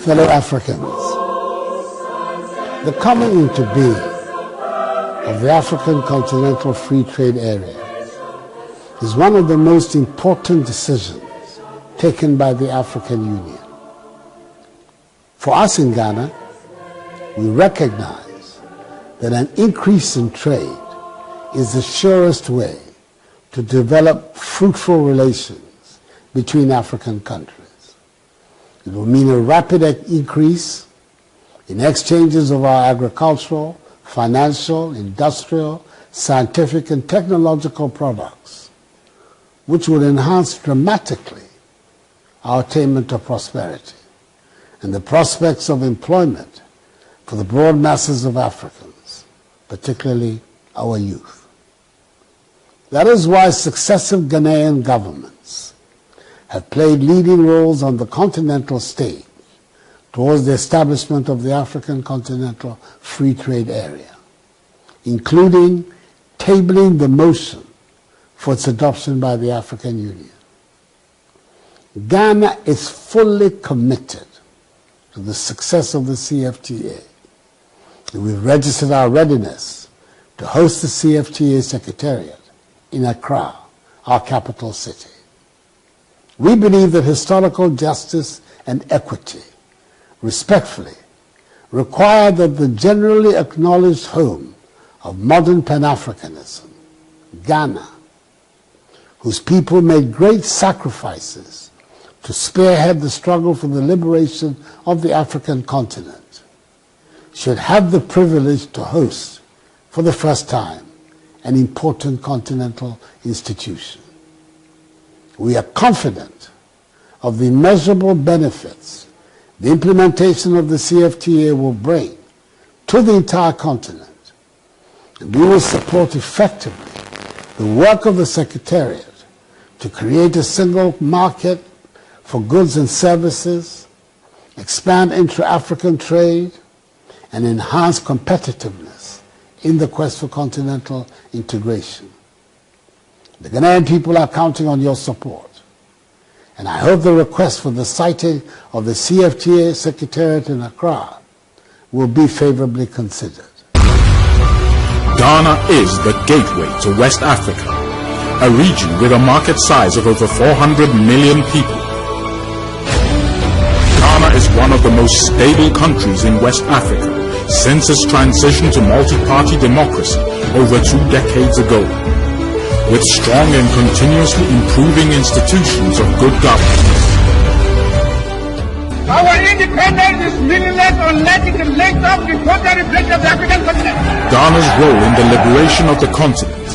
Fellow Africans, the coming into being of the African Continental Free Trade Area is one of the most important decisions taken by the African Union. For us in Ghana, we recognize that an increase in trade is the surest way to develop fruitful relations between African countries. It will mean a rapid increase in exchanges of our agricultural, financial, industrial, scientific and technological products, which will enhance dramatically our attainment of prosperity and the prospects of employment for the broad masses of Africans, particularly our youth. That is why successive Ghanaian governments have played leading roles on the continental stage towards the establishment of the African Continental Free Trade Area, including tabling the motion for its adoption by the African Union. Ghana is fully committed to the success of the CFTA. We've registered our readiness to host the CFTA Secretariat in Accra, our capital city. We believe that historical justice and equity, respectfully, require that the generally acknowledged home of modern Pan-Africanism, Ghana, whose people made great sacrifices to spearhead the struggle for the liberation of the African continent, should have the privilege to host, for the first time, an important continental institution. We are confident of the immeasurable benefits the implementation of the CFTA will bring to the entire continent, and we will support effectively the work of the Secretariat to create a single market for goods and services, expand intra-African trade, and enhance competitiveness in the quest for continental integration. The Ghanaian people are counting on your support, and I hope the request for the siting of the CFTA Secretariat in Accra will be favorably considered. Ghana is the gateway to West Africa, a region with a market size of over 400 million people. Ghana is one of the most stable countries in West Africa since its transition to multi-party democracy over 2 decades ago, with strong and continuously improving institutions of good governance. Our independence is meaningless unless it links up the total reflection of the African continent. Ghana's role in the liberation of the continent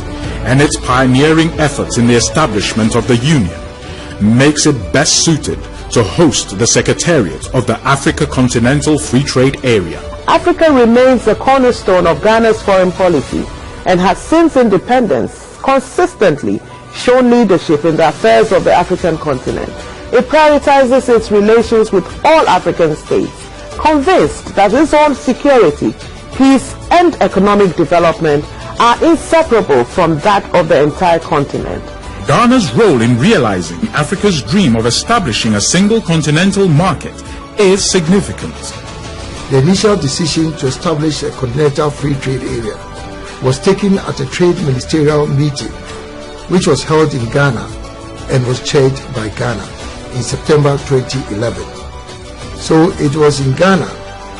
and its pioneering efforts in the establishment of the Union makes it best suited to host the Secretariat of the Africa Continental Free Trade Area. Africa remains the cornerstone of Ghana's foreign policy and has since independence consistently shown leadership in the affairs of the African continent. It prioritizes its relations with all African states, convinced that its own security, peace and economic development are inseparable from that of the entire continent. Ghana's role in realizing Africa's dream of establishing a single continental market is significant. The initial decision to establish a continental free trade area was taken at a trade ministerial meeting which was held in Ghana and was chaired by Ghana in September 2011. So it was in Ghana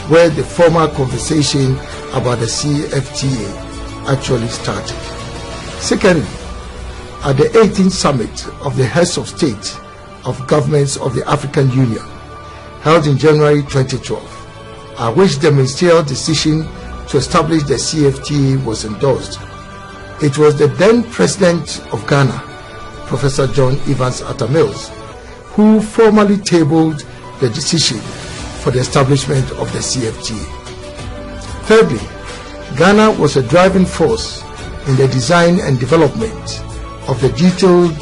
where the formal conversation about the CFTA actually started. Secondly, at the 18th summit of the heads of state of governments of the African Union held in January 2012, at which the ministerial decision to establish the CFTA was endorsed, it was the then President of Ghana, Professor John Evans Atta Mills, who formally tabled the decision for the establishment of the CFTA. Thirdly, Ghana was a driving force in the design and development of the detailed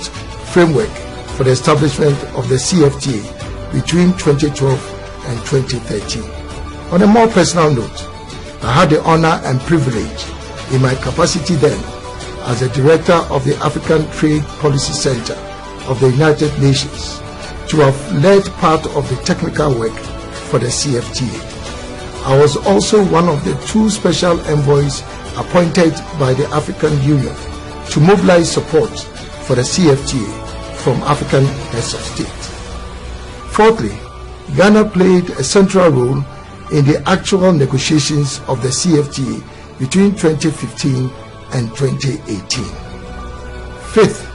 framework for the establishment of the CFTA between 2012 and 2013. On a more personal note, I had the honor and privilege in my capacity then as the director of the African Trade Policy Center of the United Nations to have led part of the technical work for the CFTA. I was also one of the 2 special envoys appointed by the African Union to mobilize support for the CFTA from African heads of state. Fourthly, Ghana played a central role in the actual negotiations of the CFTA between 2015 and 2018. Fifth,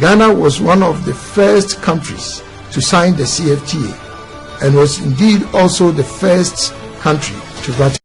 Ghana was one of the first countries to sign the CFTA and was indeed also the first country to ratify.